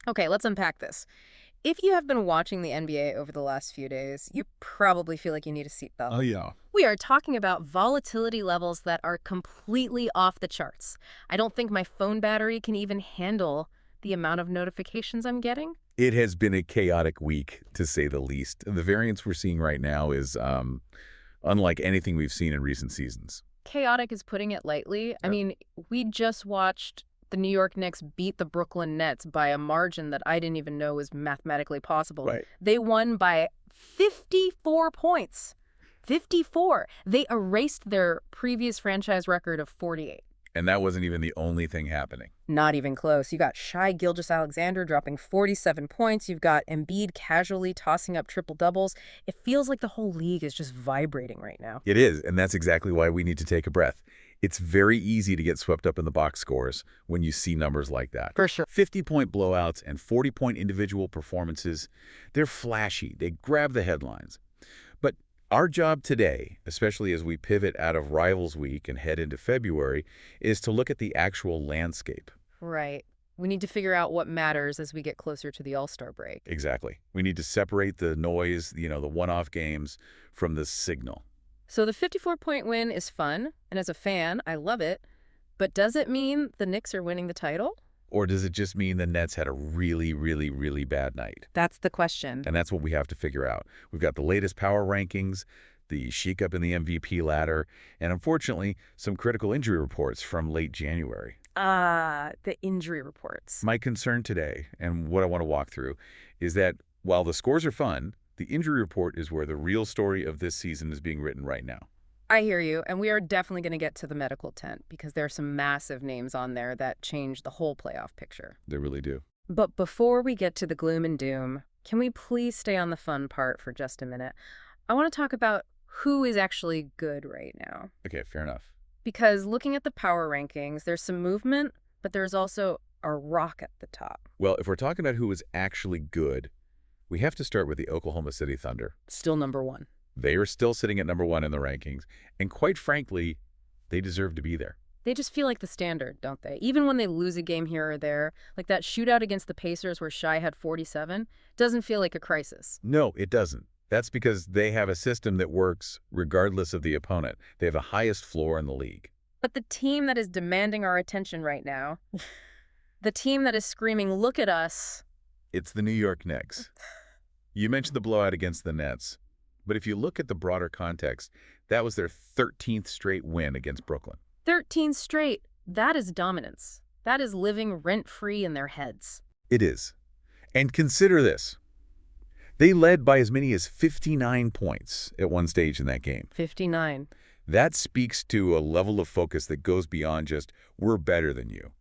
Okay, let's unpack this. If you have been watching the NBA over the last few days, you probably feel like you need a seatbelt. Oh, yeah. We are talking about volatility levels that are completely off the charts. I don't think my phone battery can even handle the amount of notifications I'm getting. It has been a chaotic week, to say the least. The variance we're seeing right now is unlike anything we've seen in recent seasons. Chaotic is putting it lightly. I Yep. mean, we just watched the New York Knicks beat the Brooklyn Nets by a margin that I didn't even know was mathematically possible. Right. They won by 54 points. 54. They erased their previous franchise record of 48. And that wasn't even the only thing happening. Not even close. You got Shai Gilgeous-Alexander dropping 47 points. You've got Embiid casually tossing up triple doubles. It feels like the whole league is just vibrating right now. It is, and that's exactly why we need to take a breath. It's very easy to get swept up in the box scores when you see numbers like that. For sure. 50-point blowouts and 40-point individual performances, they're flashy. They grab the headlines. But our job today, especially as we pivot out of Rivals Week and head into February, is to look at the actual landscape. Right. We need to figure out what matters as we get closer to the All-Star break. Exactly. We need to separate the noise, the one-off games, from the signal. So the 54-point win is fun, and as a fan, I love it. But does it mean the Knicks are winning the title? Or does it just mean the Nets had a really, really, really bad night? That's the question. And that's what we have to figure out. We've got the latest power rankings, the shake-up in the MVP ladder, and unfortunately, some critical injury reports from late January. The injury reports. My concern today, and what I want to walk through, is that while the scores are fun, the injury report is where the real story of this season is being written right now. I hear you, and we are definitely going to get to the medical tent because there are some massive names on there that change the whole playoff picture. They really do. But before we get to the gloom and doom, can we please stay on the fun part for just a minute? I want to talk about who is actually good right now. Okay, fair enough. Because looking at the power rankings, there's some movement, but there's also a rock at the top. Well, if we're talking about who is actually good, we have to start with the Oklahoma City Thunder. Still number one. They are still sitting at number one in the rankings, and quite frankly, they deserve to be there. They just feel like the standard, don't they? Even when they lose a game here or there, like that shootout against the Pacers where Shai had 47, doesn't feel like a crisis. No, it doesn't. That's because they have a system that works regardless of the opponent. They have the highest floor in the league. But the team that is demanding our attention right now, the team that is screaming, "Look at us." It's the New York Knicks. You mentioned the blowout against the Nets, but if you look at the broader context, that was their 13th straight win against Brooklyn. 13 straight. That is dominance. That is living rent-free in their heads. It is. And consider this. They led by as many as 59 points at one stage in that game. 59. That speaks to a level of focus that goes beyond just, we're better than you.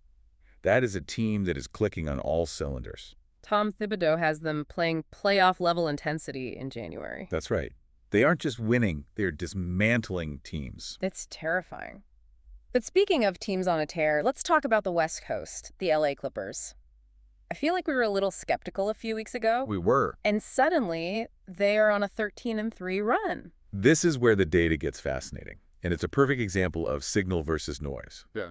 That is a team that is clicking on all cylinders. Tom Thibodeau has them playing playoff-level intensity in January. That's right. They aren't just winning, they're dismantling teams. It's terrifying. But speaking of teams on a tear, let's talk about the West Coast, the LA Clippers. I feel like we were a little skeptical a few weeks ago, We were. and suddenly they are on a 13-3 run. This is where the data gets fascinating, and it's a perfect example of signal versus noise. Yeah.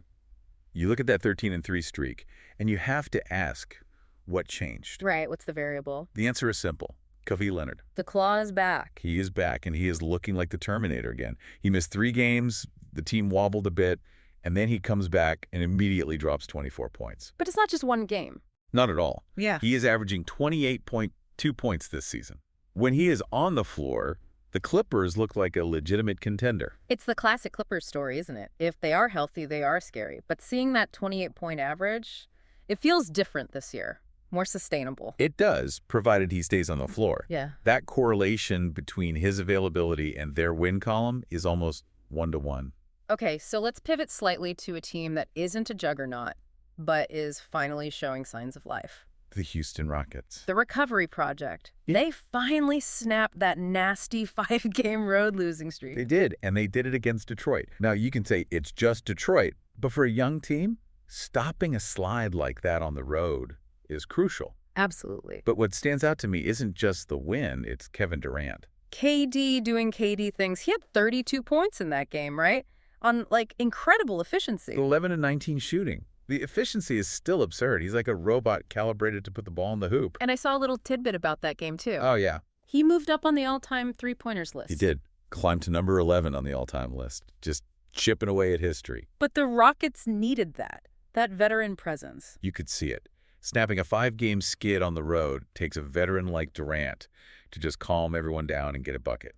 You look at that 13-3 streak, and you have to ask, what changed? Right, what's the variable? The answer is simple. Kawhi Leonard. The claw is back. He is back, and he is looking like the Terminator again. He missed 3 games, the team wobbled a bit, and then he comes back and immediately drops 24 points. But it's not just one game. Not at all. Yeah. He is averaging 28.2 points this season. When he is on the floor, the Clippers look like a legitimate contender. It's the classic Clippers story, isn't it? If they are healthy, they are scary. But seeing that 28-point average, it feels different this year. More sustainable. It does, provided he stays on the floor. Yeah. That correlation between his availability and their win column is almost 1-to-1. Okay, so let's pivot slightly to a team that isn't a juggernaut, but is finally showing signs of life. The Houston Rockets. The Recovery Project. Yeah. They finally snapped that nasty 5-game road losing streak. They did, and they did it against Detroit. Now, you can say it's just Detroit, but for a young team, stopping a slide like that on the road is crucial. Absolutely. But what stands out to me isn't just the win, it's Kevin Durant. KD doing KD things. He had 32 points in that game, right? On, incredible efficiency. 11 and 19 shooting. The efficiency is still absurd. He's like a robot calibrated to put the ball in the hoop. And I saw a little tidbit about that game, too. Oh, yeah. He moved up on the all-time three-pointers list. He did. Climbed to number 11 on the all-time list. Just chipping away at history. But the Rockets needed that veteran presence. You could see it. Snapping a 5-game skid on the road takes a veteran like Durant to just calm everyone down and get a bucket.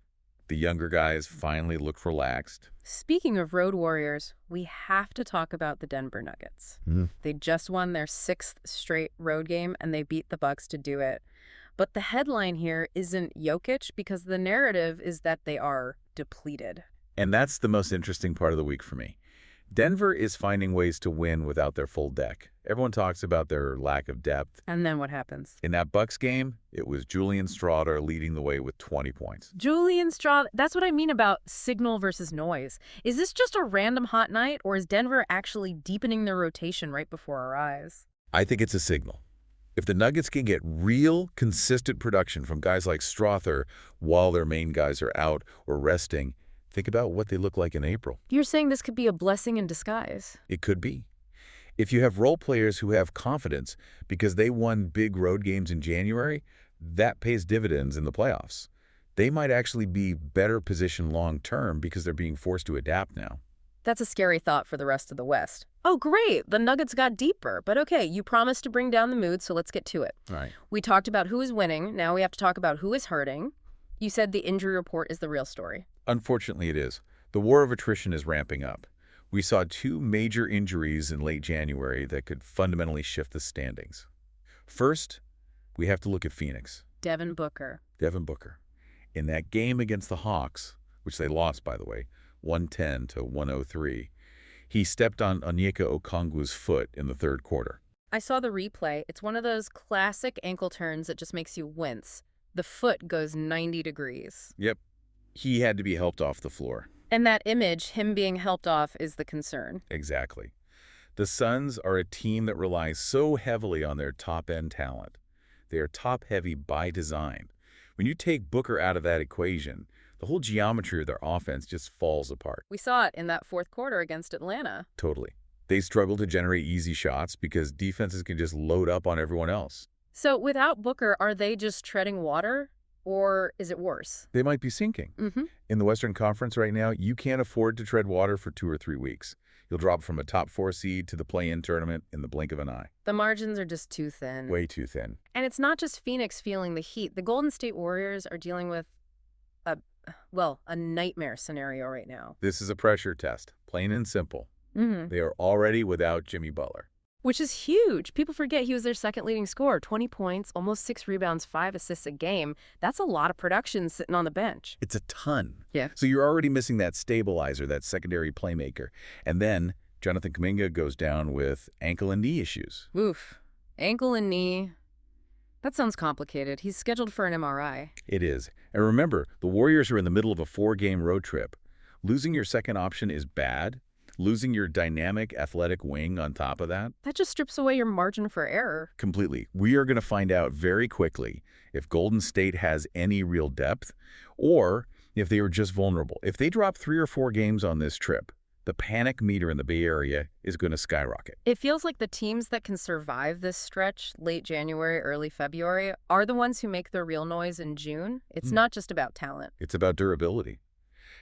The younger guys finally looked relaxed. Speaking of road warriors, we have to talk about the Denver Nuggets. They just won their 6th straight road game, and they beat the Bucks to do it. But the headline here isn't Jokic, because the narrative is that they are depleted. And that's the most interesting part of the week for me. Denver is finding ways to win without their full deck. Everyone talks about their lack of depth. And then what happens? In that Bucks game, it was Julian Strawder leading the way with 20 points. Julian Strawder, that's what I mean about signal versus noise. Is this just a random hot night, or is Denver actually deepening their rotation right before our eyes? I think it's a signal. If the Nuggets can get real, consistent production from guys like Strawther while their main guys are out or resting, think about what they look like in April. You're saying this could be a blessing in disguise. It could be. If you have role players who have confidence because they won big road games in January, that pays dividends in the playoffs. They might actually be better positioned long-term because they're being forced to adapt now. That's a scary thought for the rest of the West. Oh, great. The Nuggets got deeper. But okay, you promised to bring down the mood, so let's get to it. All right. We talked about who is winning. Now we have to talk about who is hurting. You said the injury report is the real story. Unfortunately, it is. The war of attrition is ramping up. We saw 2 major injuries in late January that could fundamentally shift the standings. First, we have to look at Phoenix. Devin Booker. Devin Booker. In that game against the Hawks, which they lost, by the way, 110 to 103, he stepped on Onyeka Okongwu's foot in the third quarter. I saw the replay. It's one of those classic ankle turns that just makes you wince. The foot goes 90 degrees. Yep. He had to be helped off the floor. And that image, him being helped off, is the concern. Exactly. The Suns are a team that relies so heavily on their top-end talent. They are top-heavy by design. When you take Booker out of that equation, the whole geometry of their offense just falls apart. We saw it in that fourth quarter against Atlanta. Totally. They struggle to generate easy shots because defenses can just load up on everyone else. So without Booker, are they just treading water? Or is it worse? They might be sinking. In the Western Conference right now, you can't afford to tread water for 2 or 3 weeks. You'll drop from a top 4 seed to the play-in tournament in the blink of an eye. The margins are just too thin. Way too thin. And it's not just Phoenix feeling the heat. The Golden State Warriors are dealing with a nightmare scenario right now. This is a pressure test, plain and simple. They are already without Jimmy Butler. Which is huge. People forget he was their second leading scorer. 20 points, almost 6 rebounds, 5 assists a game. That's a lot of production sitting on the bench. It's a ton. Yeah. So you're already missing that stabilizer, that secondary playmaker. And then Jonathan Kuminga goes down with ankle and knee issues. Oof. Ankle and knee. That sounds complicated. He's scheduled for an MRI. It is. And remember, the Warriors are in the middle of a 4-game road trip. Losing your second option is bad. Losing your dynamic, athletic wing on top of that? That just strips away your margin for error. Completely. We are going to find out very quickly if Golden State has any real depth or if they were just vulnerable. If they drop 3 or 4 games on this trip, the panic meter in the Bay Area is going to skyrocket. It feels like the teams that can survive this stretch, late January, early February, are the ones who make their real noise in June. It's not just about talent. It's about durability.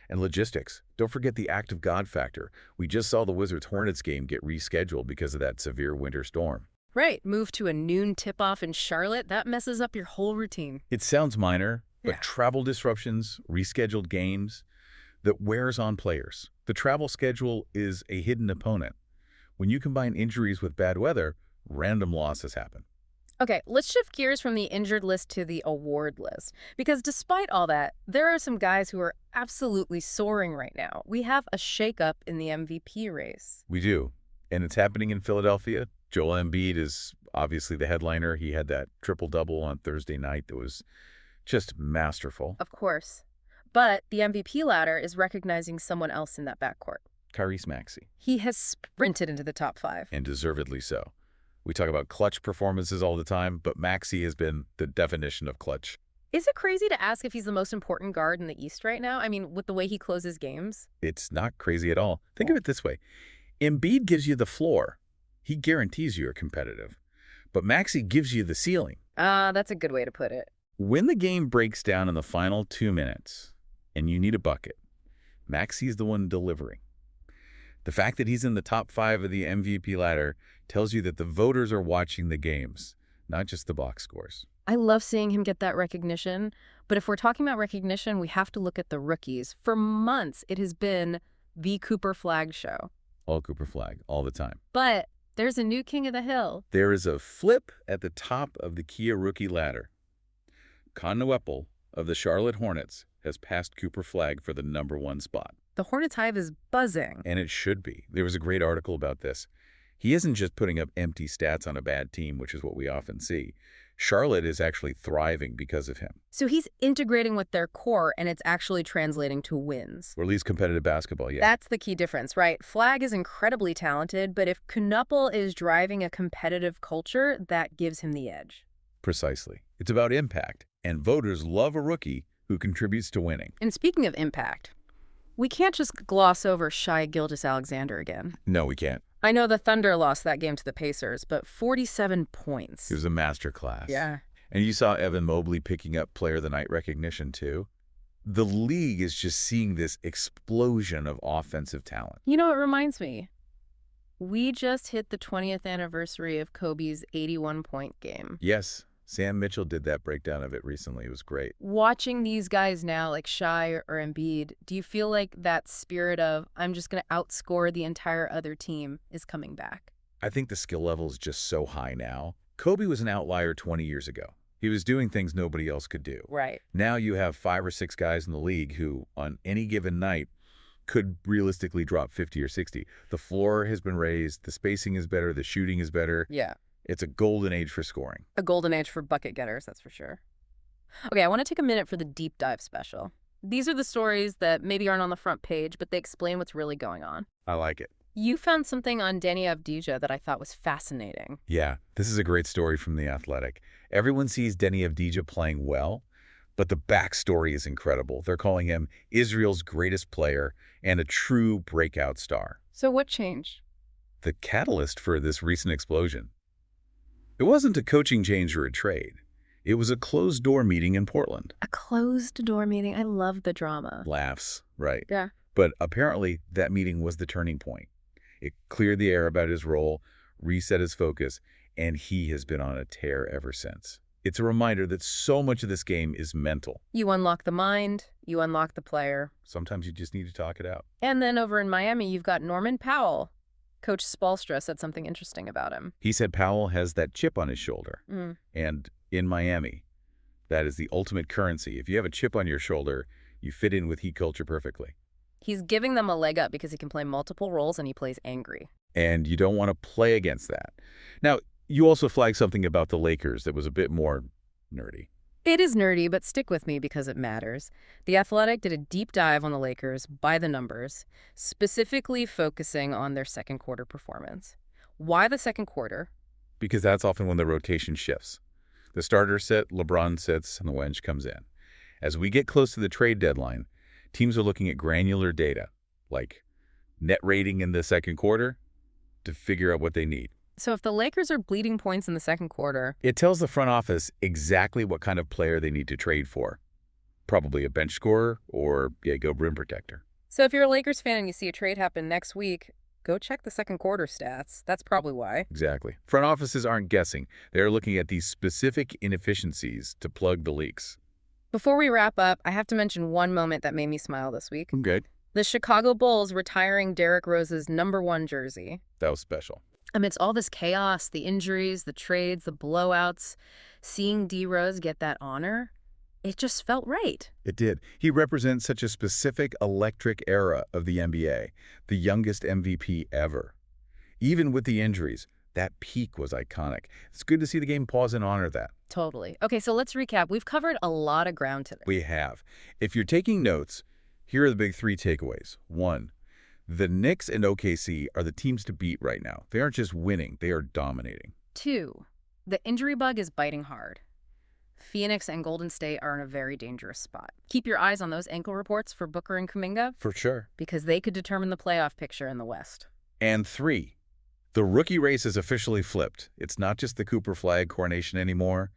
And logistics. Don't forget the act of God factor. We just saw the Wizards-Hornets game get rescheduled because of that severe winter storm. Right. Move to a noon tip-off in Charlotte. That messes up your whole routine. It sounds minor, but Yeah. travel disruptions, rescheduled games, that wears on players. The travel schedule is a hidden opponent. When you combine injuries with bad weather, random losses happen. Okay, let's shift gears from the injured list to the award list. Because despite all that, there are some guys who are absolutely soaring right now. We have a shakeup in the MVP race. We do. And it's happening in Philadelphia. Joel Embiid is obviously the headliner. He had that triple-double on Thursday night that was just masterful. Of course. But the MVP ladder is recognizing someone else in that backcourt. Tyrese Maxey. He has sprinted into the top 5. And deservedly so. We talk about clutch performances all the time, but Maxey has been the definition of clutch. Is it crazy to ask if he's the most important guard in the East right now? I mean, with the way he closes games? It's not crazy at all. Think of it this way. Embiid gives you the floor. He guarantees you are competitive. But Maxey gives you the ceiling. That's a good way to put it. When the game breaks down in the final 2 minutes and you need a bucket, Maxey's the one delivering. The fact that he's in the top 5 of the MVP ladder tells you that the voters are watching the games, not just the box scores. I love seeing him get that recognition, but if we're talking about recognition, we have to look at the rookies. For months, it has been the Cooper Flagg show. All Cooper Flagg, all the time. But there's a new king of the hill. There is a flip at the top of the Kia rookie ladder. Con Nwepel of the Charlotte Hornets has passed Cooper Flagg for the #1 spot. The Hornets hive is buzzing. And it should be. There was a great article about this. He isn't just putting up empty stats on a bad team, which is what we often see. Charlotte is actually thriving because of him. So he's integrating with their core, and it's actually translating to wins. Or at least competitive basketball, yeah. That's the key difference, right? Flagg is incredibly talented, but if Knuppel is driving a competitive culture, that gives him the edge. Precisely. It's about impact, and voters love a rookie who contributes to winning. And speaking of impact, we can't just gloss over Shai Gilgeous-Alexander again. No, we can't. I know the Thunder lost that game to the Pacers, but 47 points. It was a masterclass. Yeah. And you saw Evan Mobley picking up Player of the Night recognition, too. The league is just seeing this explosion of offensive talent. You know, it reminds me. We just hit the 20th anniversary of Kobe's 81-point game. Yes, Sam Mitchell did that breakdown of it recently. It was great. Watching these guys now, like Shai or Embiid, do you feel like that spirit of, I'm just going to outscore the entire other team is coming back? I think the skill level is just so high now. Kobe was an outlier 20 years ago. He was doing things nobody else could do. Right. Now you have 5 or 6 guys in the league who, on any given night, could realistically drop 50 or 60. The floor has been raised. The spacing is better. The shooting is better. Yeah. It's a golden age for scoring. A golden age for bucket getters, that's for sure. Okay, I want to take a minute for the deep dive special. These are the stories that maybe aren't on the front page, but they explain what's really going on. I like it. You found something on Deni Avdija that I thought was fascinating. Yeah, this is a great story from The Athletic. Everyone sees Deni Avdija playing well, but the backstory is incredible. They're calling him Israel's greatest player and a true breakout star. So what changed? The catalyst for this recent explosion. It wasn't a coaching change or a trade. It was a closed-door meeting in Portland. A closed-door meeting. I love the drama. Laughs, right. Yeah. But apparently, that meeting was the turning point. It cleared the air about his role, reset his focus, and he has been on a tear ever since. It's a reminder that so much of this game is mental. You unlock the mind, you unlock the player. Sometimes you just need to talk it out. And then over in Miami, you've got Norman Powell. Coach Spoelstra said something interesting about him. He said Powell has that chip on his shoulder. Mm. And in Miami, that is the ultimate currency. If you have a chip on your shoulder, you fit in with Heat culture perfectly. He's giving them a leg up because he can play multiple roles and he plays angry. And you don't want to play against that. Now, you also flagged something about the Lakers that was a bit more nerdy. It is nerdy, but stick with me because it matters. The Athletic did a deep dive on the Lakers by the numbers, specifically focusing on their second quarter performance. Why the second quarter? Because that's often when the rotation shifts. The starters sit, LeBron sits, and the bench comes in. As we get close to the trade deadline, teams are looking at granular data, like net rating in the second quarter, to figure out what they need. So if the Lakers are bleeding points in the second quarter, it tells the front office exactly what kind of player they need to trade for. Probably a bench scorer or go rim protector. So if you're a Lakers fan and you see a trade happen next week, go check the second quarter stats. That's probably why. Exactly. Front offices aren't guessing. They're looking at these specific inefficiencies to plug the leaks. Before we wrap up, I have to mention one moment that made me smile this week. Okay. The Chicago Bulls retiring Derrick Rose's #1 jersey. That was special. Amidst all this chaos, the injuries, the trades, the blowouts, seeing D. Rose get that honor, it just felt right. It did. He represents such a specific electric era of the NBA, the youngest MVP ever. Even with the injuries, that peak was iconic. It's good to see the game pause and honor that. Totally. Okay, so let's recap. We've covered a lot of ground today. We have. If you're taking notes, here are the big 3 takeaways. 1, the Knicks and OKC are the teams to beat right now. They aren't just winning, they are dominating. 2, the injury bug is biting hard. Phoenix and Golden State are in a very dangerous spot. Keep your eyes on those ankle reports for Booker and Kuminga. For sure. Because they could determine the playoff picture in the West. And 3, The rookie race is officially flipped. It's not just the Cooper Flag coronation anymore.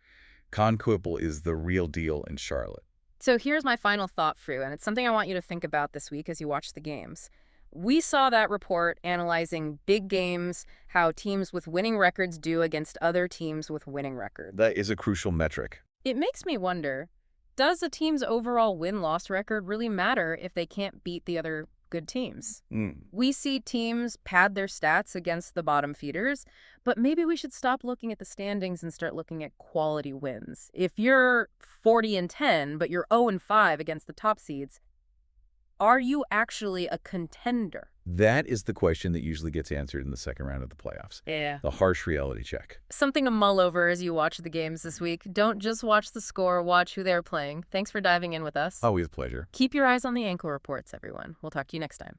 Con Quipple is the real deal in Charlotte. So here's my final thought, Fru, and it's something I want you to think about this week as you watch the games. We saw that report analyzing big games, how teams with winning records do against other teams with winning records. That is a crucial metric. It makes me wonder, does a team's overall win-loss record really matter if they can't beat the other good teams? We see teams pad their stats against the bottom feeders, but maybe we should stop looking at the standings and start looking at quality wins. If you're 40-10, but you're 0-5 against the top seeds, are you actually a contender? That is the question that usually gets answered in the second round of the playoffs. Yeah. The harsh reality check. Something to mull over as you watch the games this week. Don't just watch the score, watch who they're playing. Thanks for diving in with us. Always a pleasure. Keep your eyes on the ankle reports, everyone. We'll talk to you next time.